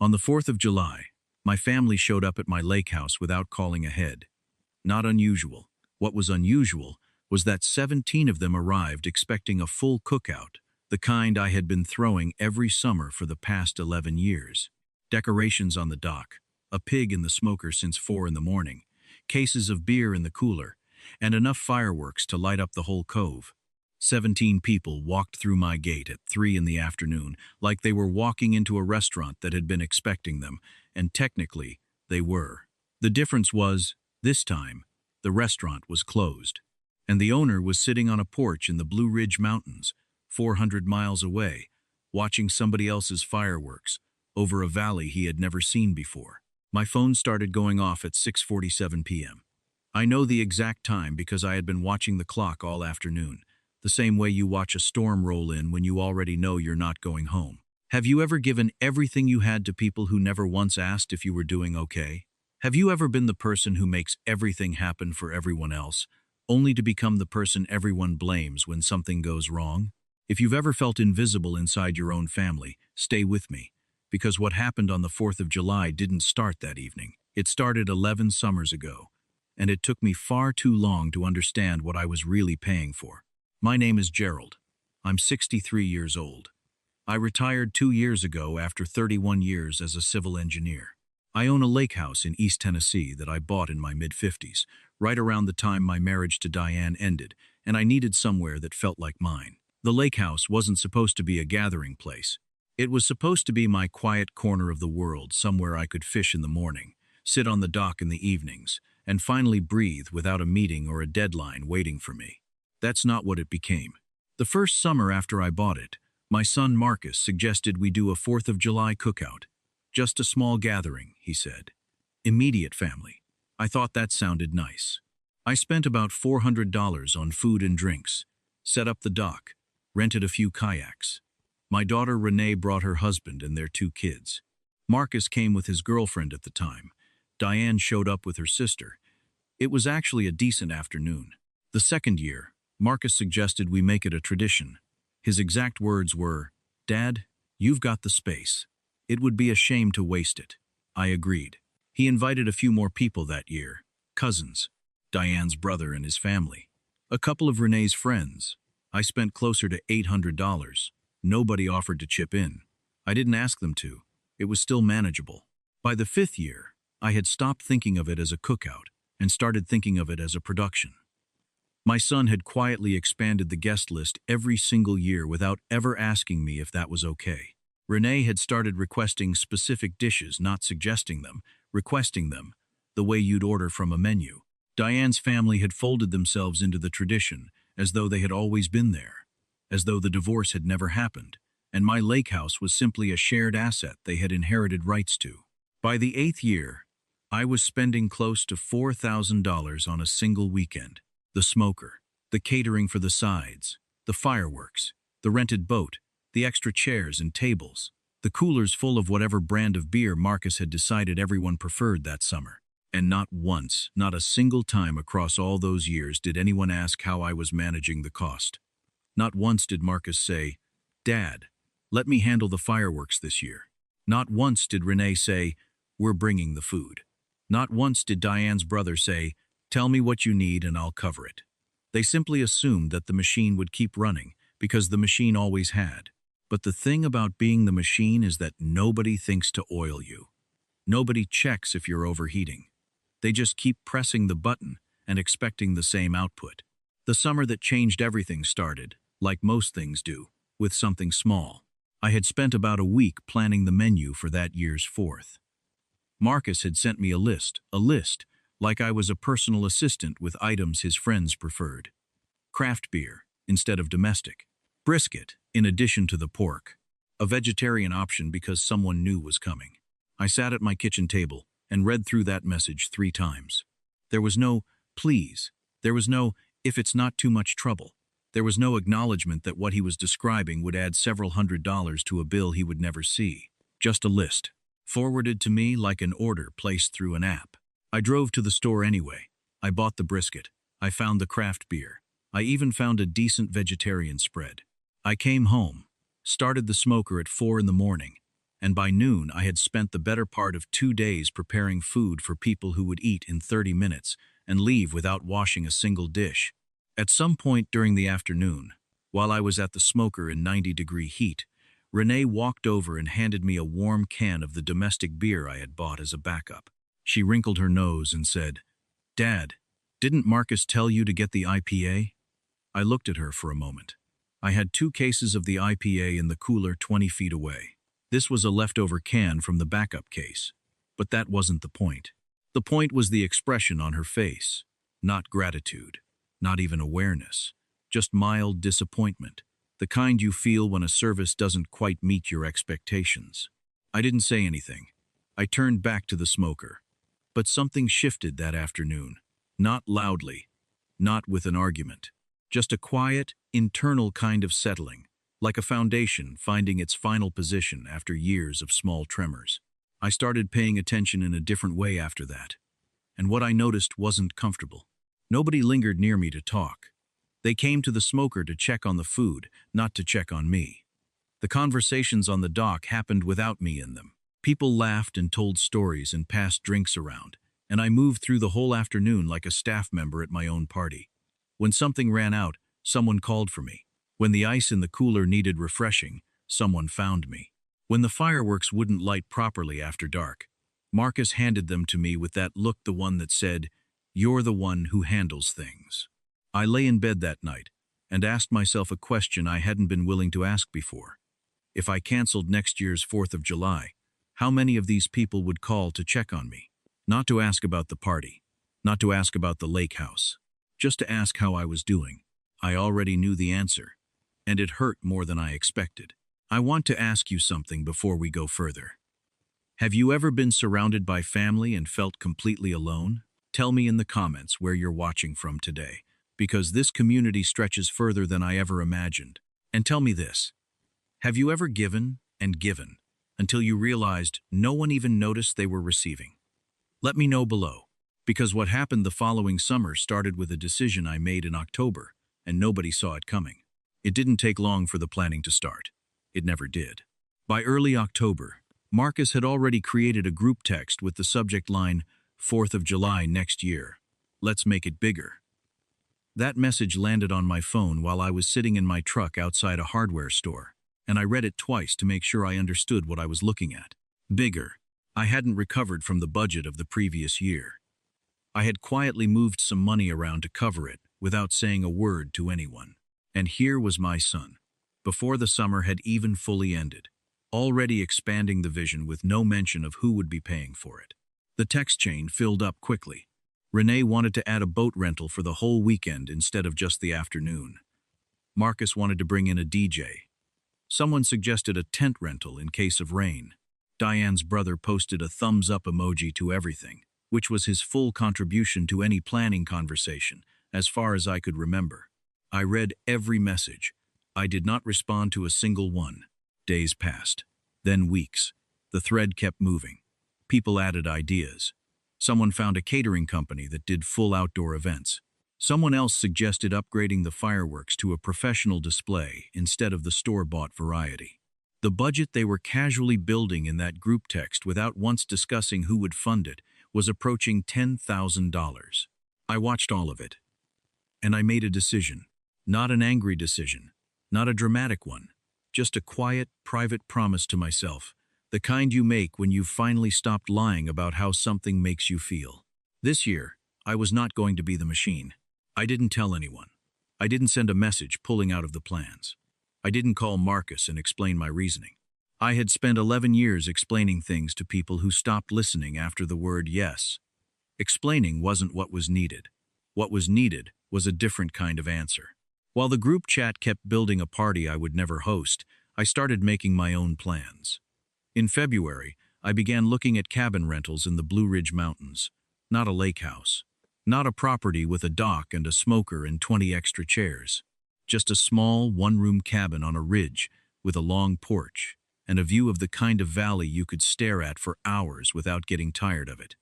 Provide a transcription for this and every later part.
On the 4th of July, my family showed up at my lake house without calling ahead. Not unusual. What was unusual was that 17 of them arrived expecting a full cookout, the kind I had been throwing every summer for the past 11 years. Decorations on the dock, a pig in the smoker since 4 in the morning, cases of beer in the cooler, and enough fireworks to light up the whole cove. 17 people walked through my gate at 3 in the afternoon like they were walking into a restaurant that had been expecting them, and technically, they were. The difference was, this time, the restaurant was closed, and the owner was sitting on a porch in the Blue Ridge Mountains, 400 miles away, watching somebody else's fireworks over a valley he had never seen before. My phone started going off at 6:47 p.m. I know the exact time because I had been watching the clock all afternoon, the same way you watch a storm roll in when you already know you're not going home. Have you ever given everything you had to people who never once asked if you were doing okay? Have you ever been the person who makes everything happen for everyone else, only to become the person everyone blames when something goes wrong? If you've ever felt invisible inside your own family, stay with me, because what happened on the 4th of July didn't start that evening. It started 11 summers ago, and it took me far too long to understand what I was really paying for. My name is Gerald. I'm 63 years old. I retired 2 years ago after 31 years as a civil engineer. I own a lake house in East Tennessee that I bought in my mid-50s, right around the time my marriage to Diane ended, and I needed somewhere that felt like mine. The lake house wasn't supposed to be a gathering place. It was supposed to be my quiet corner of the world, somewhere I could fish in the morning, sit on the dock in the evenings, and finally breathe without a meeting or a deadline waiting for me. That's not what it became. The first summer after I bought it, my son Marcus suggested we do a 4th of July cookout. Just a small gathering, he said. Immediate family. I thought that sounded nice. I spent about $400 on food and drinks, set up the dock, rented a few kayaks. My daughter Renee brought her husband and their 2 kids. Marcus came with his girlfriend at the time. Diane showed up with her sister. It was actually a decent afternoon. The second year, Marcus suggested we make it a tradition. His exact words were, "Dad, you've got the space. It would be a shame to waste it." I agreed. He invited a few more people that year. Cousins, Diane's brother and his family, a couple of Renee's friends. I spent closer to $800. Nobody offered to chip in. I didn't ask them to. It was still manageable. By the 5th year, I had stopped thinking of it as a cookout and started thinking of it as a production. My son had quietly expanded the guest list every single year without ever asking me if that was okay. Renee had started requesting specific dishes, not suggesting them, requesting them, the way you'd order from a menu. Diane's family had folded themselves into the tradition, as though they had always been there, as though the divorce had never happened, and my lake house was simply a shared asset they had inherited rights to. By the 8th year, I was spending close to $4,000 on a single weekend. The smoker, the catering for the sides, the fireworks, the rented boat, the extra chairs and tables, the coolers full of whatever brand of beer Marcus had decided everyone preferred that summer. And not once, not a single time across all those years did anyone ask how I was managing the cost. Not once did Marcus say, "Dad, let me handle the fireworks this year." Not once did Renee say, "We're bringing the food." Not once did Diane's brother say, "Tell me what you need and I'll cover it." They simply assumed that the machine would keep running because the machine always had. But the thing about being the machine is that nobody thinks to oil you. Nobody checks if you're overheating. They just keep pressing the button and expecting the same output. The summer that changed everything started, like most things do, with something small. I had spent about a week planning the menu for that year's 4th. Marcus had sent me a list, like I was a personal assistant with items his friends preferred. Craft beer instead of domestic. Brisket in addition to the pork. A vegetarian option because someone new was coming. I sat at my kitchen table and read through that message 3 times. There was no "please." There was no "if it's not too much trouble." There was no acknowledgement that what he was describing would add several $100s to a bill he would never see. Just a list, forwarded to me like an order placed through an app. I drove to the store anyway. I bought the brisket. I found the craft beer. I even found a decent vegetarian spread. I came home, started the smoker at 4 in the morning, and by noon I had spent the better part of 2 days preparing food for people who would eat in 30 minutes and leave without washing a single dish. At some point during the afternoon, while I was at the smoker in 90-degree heat, Renee walked over and handed me a warm can of the domestic beer I had bought as a backup. She wrinkled her nose and said, "Dad, didn't Marcus tell you to get the IPA?" I looked at her for a moment. I had 2 cases of the IPA in the cooler 20 feet away. This was a leftover can from the backup case. But that wasn't the point. The point was the expression on her face. Not gratitude, not even awareness, just mild disappointment, the kind you feel when a service doesn't quite meet your expectations. I didn't say anything. I turned back to the smoker. But something shifted that afternoon. Not loudly, not with an argument. Just a quiet, internal kind of settling, like a foundation finding its final position after years of small tremors. I started paying attention in a different way after that. And what I noticed wasn't comfortable. Nobody lingered near me to talk. They came to the smoker to check on the food, not to check on me. The conversations on the dock happened without me in them. People laughed and told stories and passed drinks around, and I moved through the whole afternoon like a staff member at my own party. When something ran out, someone called for me. When the ice in the cooler needed refreshing, someone found me. When the fireworks wouldn't light properly after dark, Marcus handed them to me with that look, the one that said, "You're the one who handles things." I lay in bed that night and asked myself a question I hadn't been willing to ask before. If I canceled next year's 4th of July, how many of these people would call to check on me? Not to ask about the party, not to ask about the lake house, just to ask how I was doing. I already knew the answer, and it hurt more than I expected. I want to ask you something before we go further. Have you ever been surrounded by family and felt completely alone? Tell me in the comments where you're watching from today, because this community stretches further than I ever imagined. And tell me this, have you ever given and given until you realized no one even noticed they were receiving? Let me know below, because what happened the following summer started with a decision I made in October, and nobody saw it coming. It didn't take long for the planning to start. It never did. By early October, Marcus had already created a group text with the subject line, 4th of July next year. Let's make it bigger. That message landed on my phone while I was sitting in my truck outside a hardware store, and I read it twice to make sure I understood what I was looking at. Bigger. I hadn't recovered from the budget of the previous year. I had quietly moved some money around to cover it without saying a word to anyone. And here was my son, before the summer had even fully ended, already expanding the vision with no mention of who would be paying for it. The text chain filled up quickly. Renee wanted to add a boat rental for the whole weekend instead of just the afternoon. Marcus wanted to bring in a DJ. Someone suggested a tent rental in case of rain. Diane's brother posted a thumbs-up emoji to everything, which was his full contribution to any planning conversation, as far as I could remember. I read every message. I did not respond to a single one. Days passed, then weeks. The thread kept moving. People added ideas. Someone found a catering company that did full outdoor events. Someone else suggested upgrading the fireworks to a professional display instead of the store-bought variety. The budget they were casually building in that group text without once discussing who would fund it was approaching $10,000. I watched all of it, and I made a decision. Not an angry decision, not a dramatic one, just a quiet, private promise to myself, the kind you make when you've finally stopped lying about how something makes you feel. This year, I was not going to be the machine. I didn't tell anyone. I didn't send a message pulling out of the plans. I didn't call Marcus and explain my reasoning. I had spent 11 years explaining things to people who stopped listening after the word yes. Explaining wasn't what was needed. What was needed was a different kind of answer. While the group chat kept building a party I would never host, I started making my own plans. In February, I began looking at cabin rentals in the Blue Ridge Mountains. Not a lake house. Not a property with a dock and a smoker and 20 extra chairs. Just a small, one-room cabin on a ridge with a long porch and a view of the kind of valley you could stare at for hours without getting tired of it.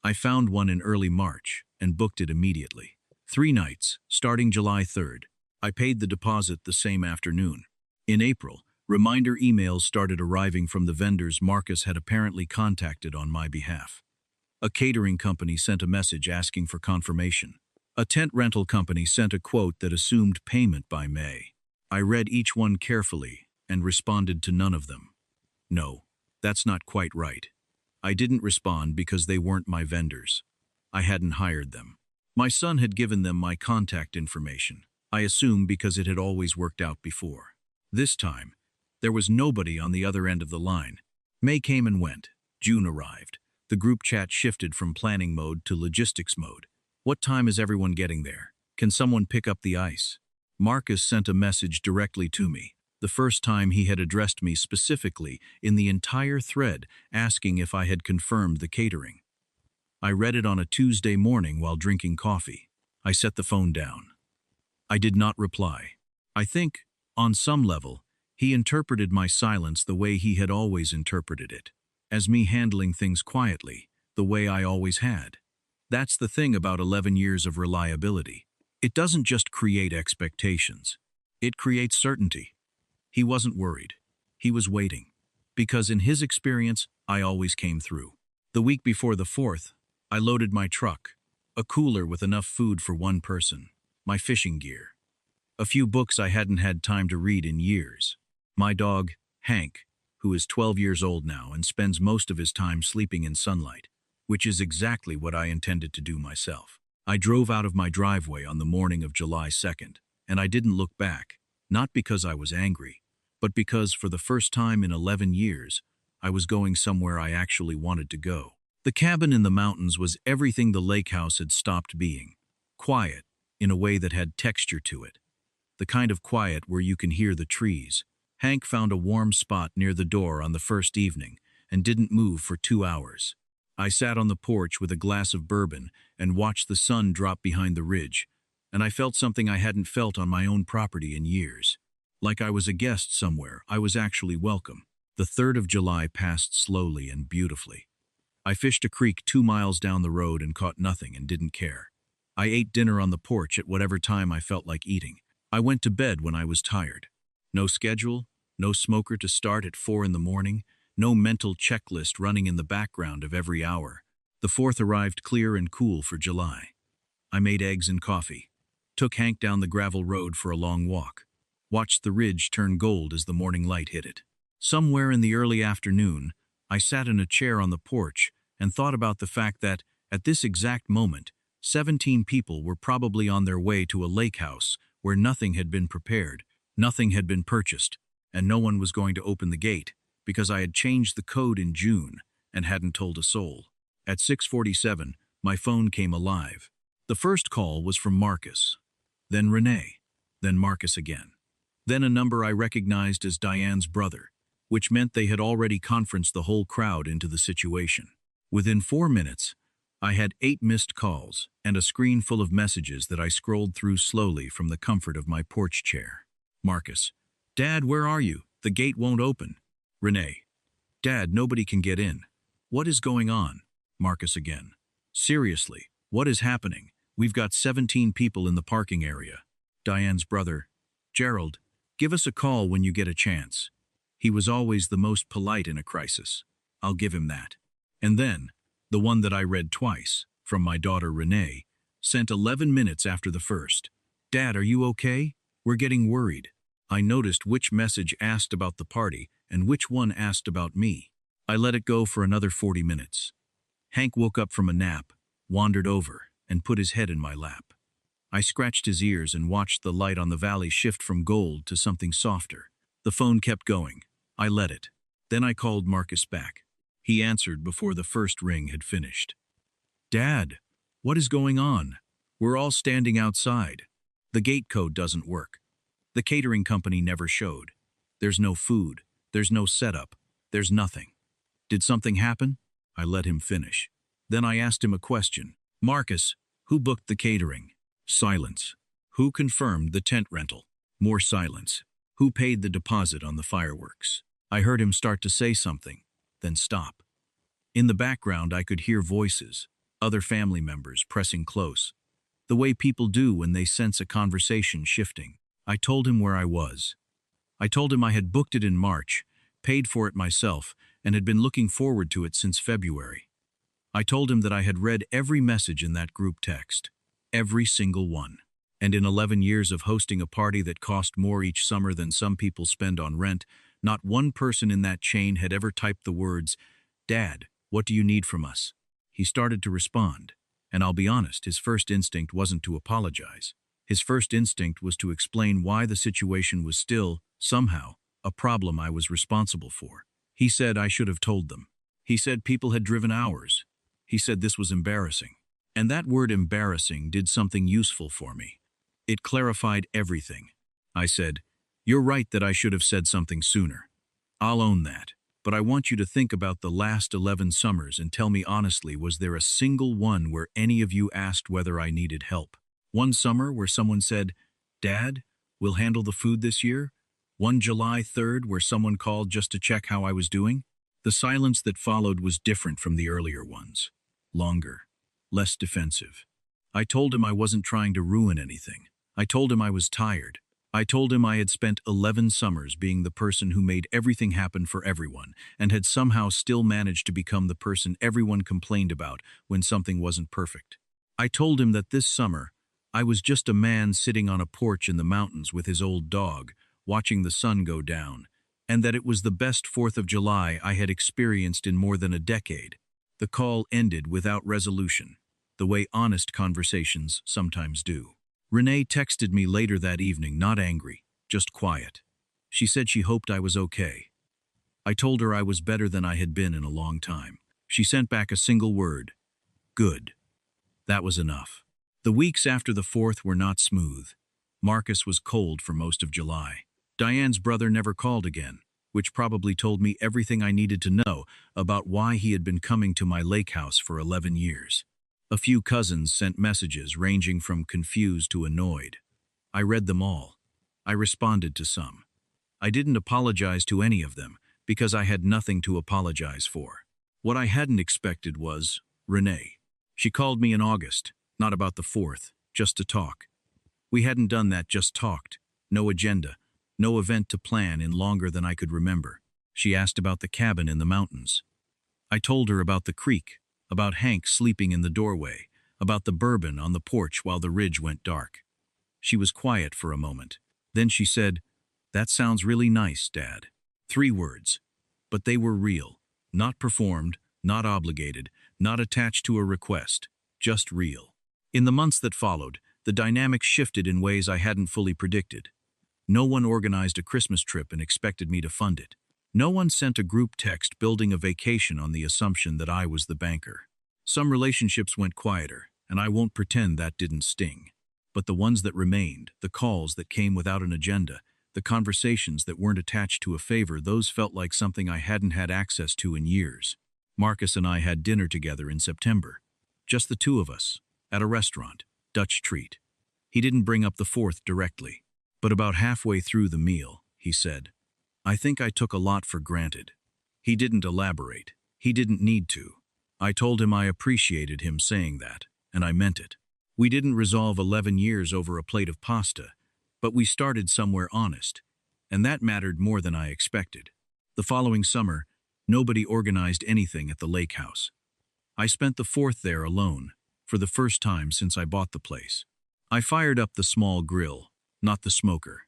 I found one in early March and booked it immediately. 3 nights, starting July 3rd. I paid the deposit the same afternoon. In April, Reminder emails started arriving from the vendors Marcus had apparently contacted on my behalf. A catering company sent a message asking for confirmation. A tent rental company sent a quote that assumed payment by May. I read each one carefully and responded to none of them. No, that's not quite right. I didn't respond because they weren't my vendors. I hadn't hired them. My son had given them my contact information. I assume because it had always worked out before. This time, there was nobody on the other end of the line. May came and went. June arrived. The group chat shifted from planning mode to logistics mode. What time is everyone getting there? Can someone pick up the ice? Marcus sent a message directly to me. The first time he had addressed me specifically in the entire thread, asking if I had confirmed the catering. I read it on a Tuesday morning while drinking coffee. I set the phone down. I did not reply. I think, on some level, he interpreted my silence the way he had always interpreted it, as me handling things quietly, the way I always had. That's the thing about 11 years of reliability. It doesn't just create expectations. It creates certainty. He wasn't worried. He was waiting. Because in his experience, I always came through. The week before the 4th, I loaded my truck, a cooler with enough food for one person, my fishing gear, a few books I hadn't had time to read in years, my dog, Hank, who is 12 years old now and spends most of his time sleeping in sunlight, which is exactly what I intended to do myself. I drove out of my driveway on the morning of July 2nd, and I didn't look back, not because I was angry, but because for the first time in 11 years, I was going somewhere I actually wanted to go. The cabin in the mountains was everything the lake house had stopped being. Quiet, in a way that had texture to it. The kind of quiet where you can hear the trees. Hank found a warm spot near the door on the first evening and didn't move for 2 hours. I sat on the porch with a glass of bourbon and watched the sun drop behind the ridge, and I felt something I hadn't felt on my own property in years. Like I was a guest somewhere, I was actually welcome. The 3rd of July passed slowly and beautifully. I fished a creek 2 miles down the road and caught nothing and didn't care. I ate dinner on the porch at whatever time I felt like eating. I went to bed when I was tired. No schedule, no smoker to start at 4 in the morning, no mental checklist running in the background of every hour. The 4th arrived clear and cool for July. I made eggs and coffee, took Hank down the gravel road for a long walk, watched the ridge turn gold as the morning light hit it. Somewhere in the early afternoon, I sat in a chair on the porch and thought about the fact that, at this exact moment, 17 people were probably on their way to a lake house where nothing had been prepared, nothing had been purchased, and no one was going to open the gate because I had changed the code in June and hadn't told a soul. At 6:47, my phone came alive. The first call was from Marcus, then Renee, then Marcus again. Then a number I recognized as Diane's brother, which meant they had already conferenced the whole crowd into the situation. Within 4 minutes, I had 8 missed calls and a screen full of messages that I scrolled through slowly from the comfort of my porch chair. Marcus: Dad, where are you? The gate won't open. Renee: Dad, nobody can get in. What is going on? Marcus again: Seriously, what is happening? We've got 17 people in the parking area. Diane's brother: Gerald, give us a call when you get a chance. He was always the most polite in a crisis. I'll give him that. And then, the one that I read twice, from my daughter Renee, sent 11 minutes after the first. Dad, are you okay? We're getting worried. I noticed which message asked about the party and which one asked about me. I let it go for another 40 minutes. Hank woke up from a nap, wandered over, and put his head in my lap. I scratched his ears and watched the light on the valley shift from gold to something softer. The phone kept going. I let it. Then I called Marcus back. He answered before the first ring had finished. Dad, what is going on? We're all standing outside. The gate code doesn't work. The catering company never showed. There's no food. There's no setup. There's nothing. Did something happen? I let him finish. Then I asked him a question. Marcus, who booked the catering? Silence. Who confirmed the tent rental? More silence. Who paid the deposit on the fireworks? I heard him start to say something, then stop. In the background, I could hear voices, other family members pressing close, the way people do when they sense a conversation shifting. I told him where I was. I told him I had booked it in March, paid for it myself, and had been looking forward to it since February. I told him that I had read every message in that group text. Every single one. And in 11 years of hosting a party that cost more each summer than some people spend on rent, not one person in that chain had ever typed the words, "Dad, what do you need from us?" He started to respond, and I'll be honest, his first instinct wasn't to apologize. His first instinct was to explain why the situation was still, somehow, a problem I was responsible for. He said I should have told them. He said people had driven hours. He said this was embarrassing. And that word embarrassing did something useful for me. It clarified everything. I said, "You're right that I should have said something sooner. I'll own that. But I want you to think about the last 11 summers and tell me honestly, was there a single one where any of you asked whether I needed help? One summer where someone said, 'Dad, we'll handle the food this year?' One July 3rd where someone called just to check how I was doing?" The silence that followed was different from the earlier ones. Longer. Less defensive. I told him I wasn't trying to ruin anything. I told him I was tired. I told him I had spent 11 summers being the person who made everything happen for everyone and had somehow still managed to become the person everyone complained about when something wasn't perfect. I told him that this summer, I was just a man sitting on a porch in the mountains with his old dog, watching the sun go down, and that it was the best 4th of July I had experienced in more than a decade. The call ended without resolution, the way honest conversations sometimes do. Renee texted me later that evening, not angry, just quiet. She said she hoped I was okay. I told her I was better than I had been in a long time. She sent back a single word: "Good." That was enough. The weeks after the 4th were not smooth. Marcus was cold for most of July. Diane's brother never called again, which probably told me everything I needed to know about why he had been coming to my lake house for 11 years. A few cousins sent messages ranging from confused to annoyed. I read them all. I responded to some. I didn't apologize to any of them because I had nothing to apologize for. What I hadn't expected was Renee. She called me in August, not about the 4th, just to talk. We hadn't done that, just talked. No agenda, no event to plan in longer than I could remember. She asked about the cabin in the mountains. I told her about the creek, about Hank sleeping in the doorway, about the bourbon on the porch while the ridge went dark. She was quiet for a moment. Then she said, "That sounds really nice, Dad." 3 words. But they were real, not performed, not obligated, not attached to a request, just real. In the months that followed, the dynamic shifted in ways I hadn't fully predicted. No one organized a Christmas trip and expected me to fund it. No one sent a group text building a vacation on the assumption that I was the banker. Some relationships went quieter, and I won't pretend that didn't sting. But the ones that remained, the calls that came without an agenda, the conversations that weren't attached to a favor, those felt like something I hadn't had access to in years. Marcus and I had dinner together in September. Just the 2 of us, at a restaurant, Dutch treat. He didn't bring up the 4th directly. But about halfway through the meal, he said, "I think I took a lot for granted." He didn't elaborate. He didn't need to. I told him I appreciated him saying that, and I meant it. We didn't resolve 11 years over a plate of pasta, but we started somewhere honest, and that mattered more than I expected. The following summer, nobody organized anything at the lake house. I spent the 4th there alone, for the first time since I bought the place. I fired up the small grill, not the smoker.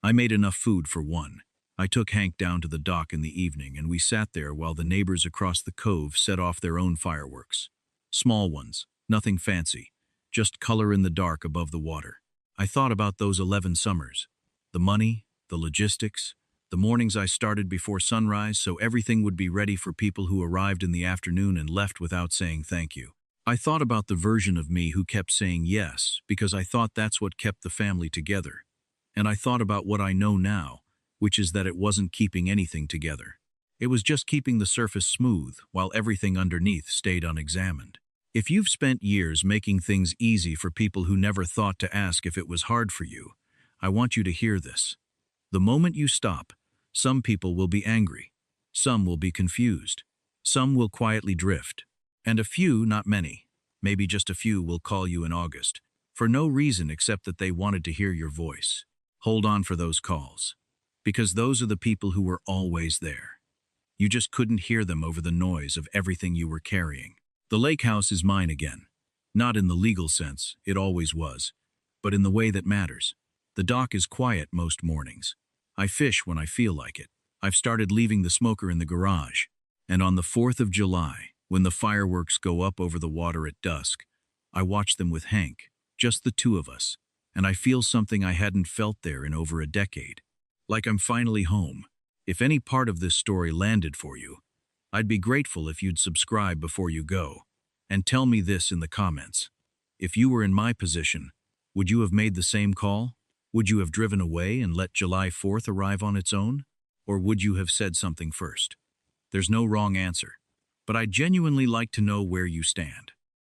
I made enough food for one. I took Hank down to the dock in the evening, and we sat there while the neighbors across the cove set off their own fireworks. Small ones, nothing fancy, just color in the dark above the water. I thought about those 11 summers. The money, the logistics, the mornings I started before sunrise so everything would be ready for people who arrived in the afternoon and left without saying thank you. I thought about the version of me who kept saying yes because I thought that's what kept the family together. And I thought about what I know now, which is that it wasn't keeping anything together. It was just keeping the surface smooth while everything underneath stayed unexamined. If you've spent years making things easy for people who never thought to ask if it was hard for you, I want you to hear this. The moment you stop, some people will be angry. Some will be confused. Some will quietly drift. And a few, not many, maybe just a few, will call you in August, for no reason except that they wanted to hear your voice. Hold on for those calls. Because those are the people who were always there. You just couldn't hear them over the noise of everything you were carrying. The lake house is mine again. Not in the legal sense, it always was, but in the way that matters. The dock is quiet most mornings. I fish when I feel like it. I've started leaving the smoker in the garage. And on the 4th of July, when the fireworks go up over the water at dusk, I watch them with Hank, just the two of us, and I feel something I hadn't felt there in over a decade. Like I'm finally home. If any part of this story landed for you, I'd be grateful if you'd subscribe before you go. And tell me this in the comments. If you were in my position, would you have made the same call? Would you have driven away and let July 4th arrive on its own? Or would you have said something first? There's no wrong answer, but I'd genuinely like to know where you stand.